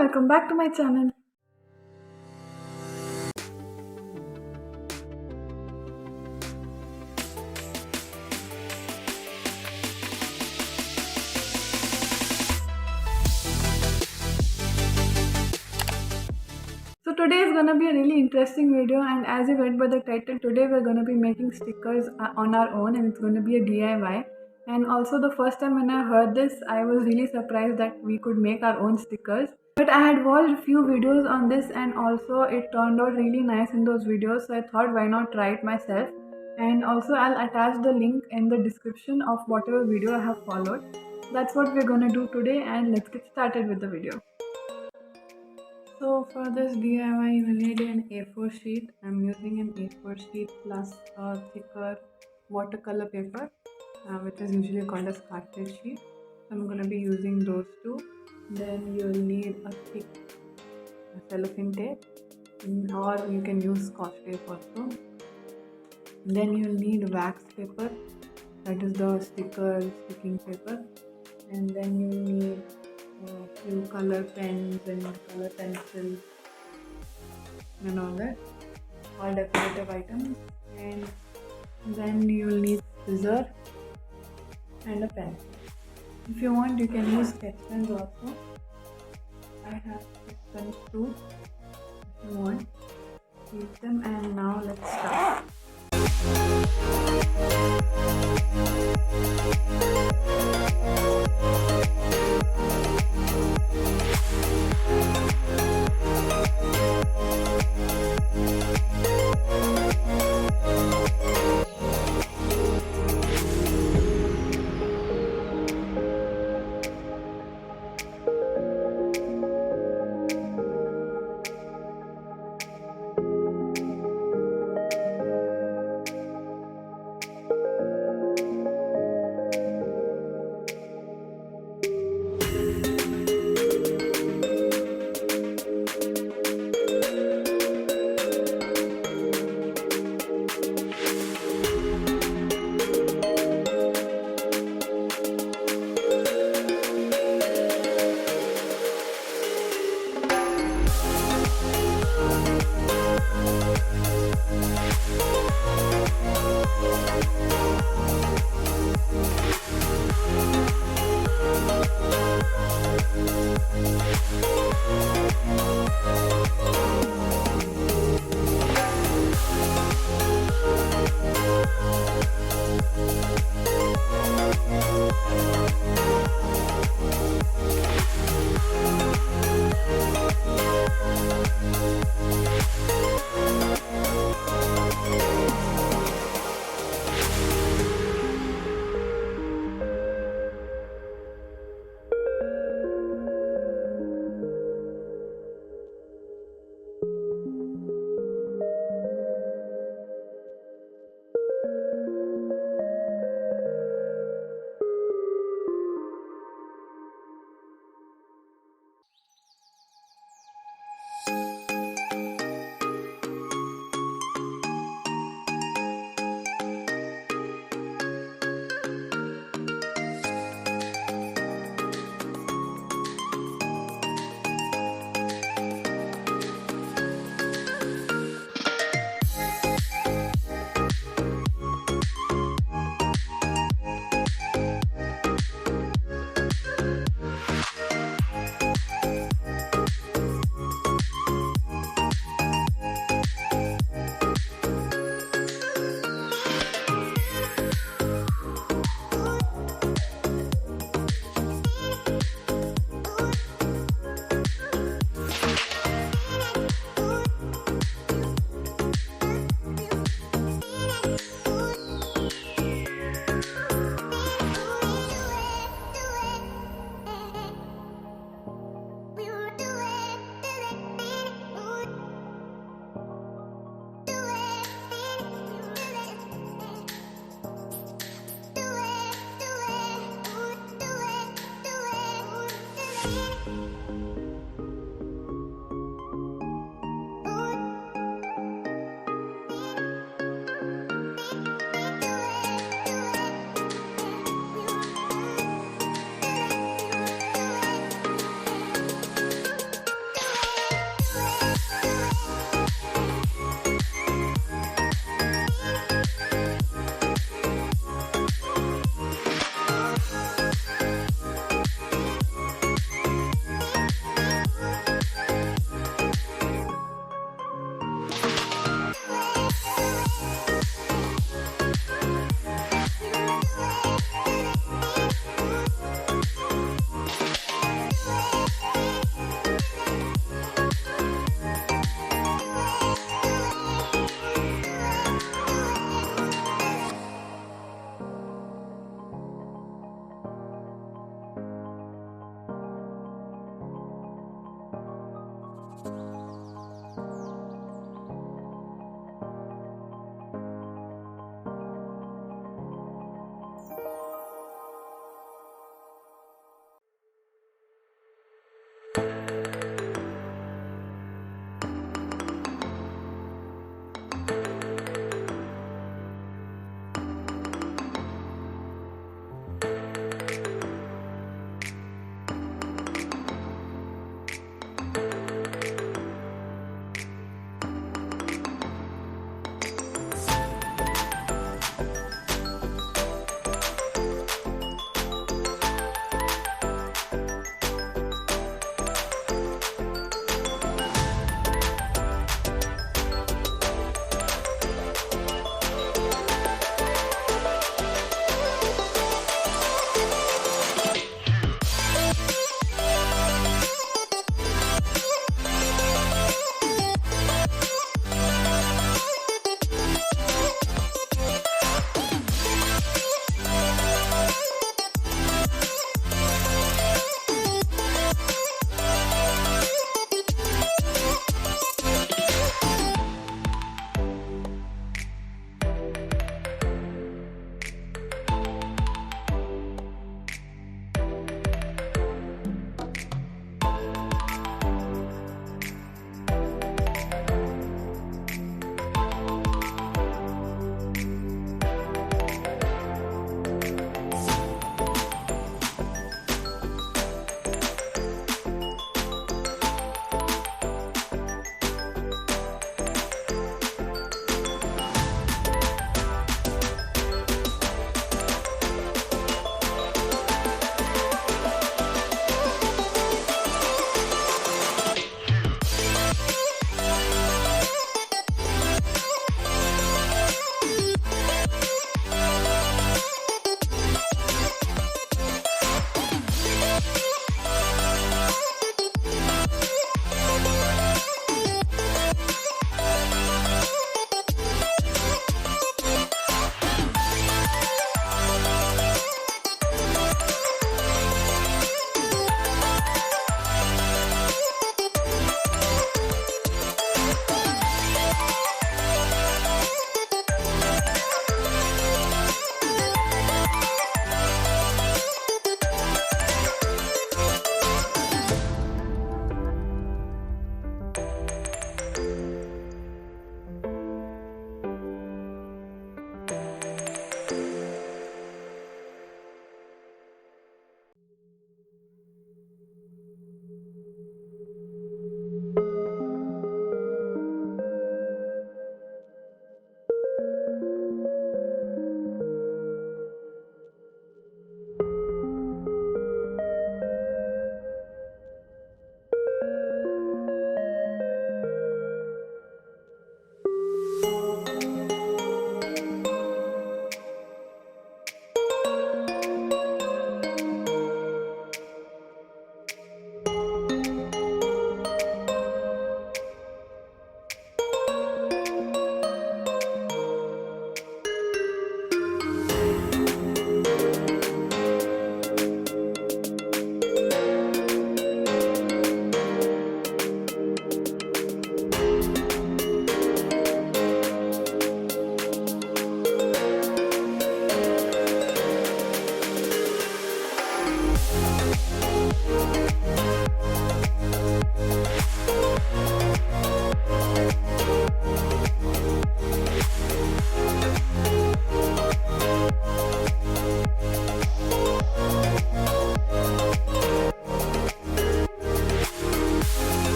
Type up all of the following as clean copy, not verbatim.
welcome back to my channel. So today is gonna be a really interesting video, and as you read by the title, today we're gonna be making stickers on our own, and it's gonna be a DIY. And also the first time when I heard this, I was really surprised that we could make our own stickers. But I had watched few videos on this, and also it turned out really nice in those videos, so I thought why not try it myself. And also I'll attach the link in the description of whatever video I have followed. That's what we're gonna do today, and let's get started with the video. So for this DIY you will need an A4 sheet. I'm using an A4 sheet plus a thicker watercolor paper, which is usually called as cartridge sheet. So I'm going to be using those two. Then you'll need a thick cellophane tape, or you can use scotch tape also. Then you'll need wax paper, that is the sticking paper. And then you'll need a few color pens and color pencils and all that, all decorative items. And then you'll need scissors and a pen. If you want, you can use sketch pens also. I have sketch pens too. If you want, use them. And now let's start.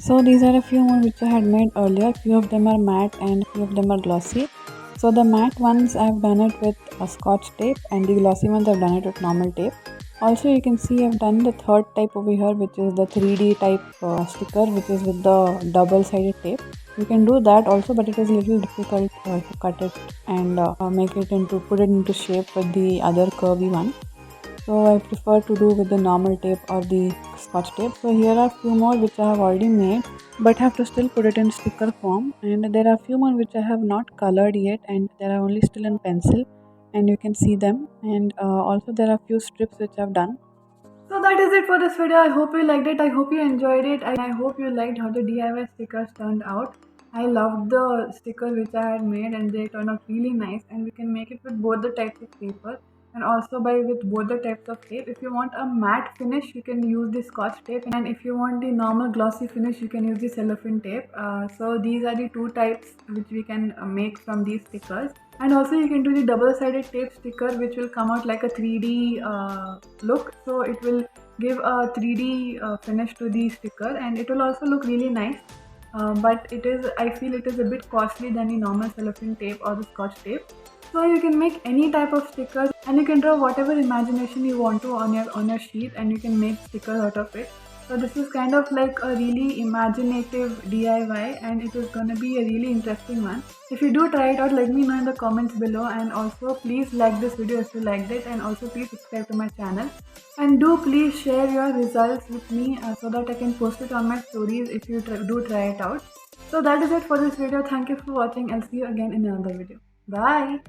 So these are a few more which I had made earlier. Few of them are matte and few of them are glossy. So the matte ones I've done it with a scotch tape, and the glossy ones I've done it with normal tape. Also you can see I've done the third type over here, which is the 3D type sticker, which is with the double sided tape. You can do that also, but it is a little difficult to cut it and put it into shape with the other curvy one. So I prefer to do with the normal tape or the scotch tape. So here are few more which I have already made, but have to still put it in sticker form, and there are few more which I have not colored yet, and they are only still in pencil, and you can see them. And also there are few strips which I've done. So that is it for this video. I hope you liked it. I hope you enjoyed it. And I hope you liked how the DIY stickers turned out. I loved the stickers which I had made, and they turned out really nice. And we can make it with both the types of paper and also with both the types of tape. If you want a matte finish, you can use the scotch tape, and if you want the normal glossy finish, you can use the cellophane tape. So these are the two types which we can make from these stickers. And also you can do the double-sided tape sticker, which will come out like a 3D look. So it will give a 3D finish to the sticker, and it will also look really nice. But I feel it is a bit costly than the normal cellophane tape or the scotch tape. So you can make any type of stickers, and you can draw whatever imagination you want to on your sheet, and you can make stickers out of it. So this is kind of like a really imaginative DIY, and it is gonna be a really interesting one. If you do try it out, let me know in the comments below, and also please like this video if you liked it, and also please subscribe to my channel. And do please share your results with me so that I can post it on my stories if you do try it out. So that is it for this video. Thank you for watching. I'll see you again in another video. Bye!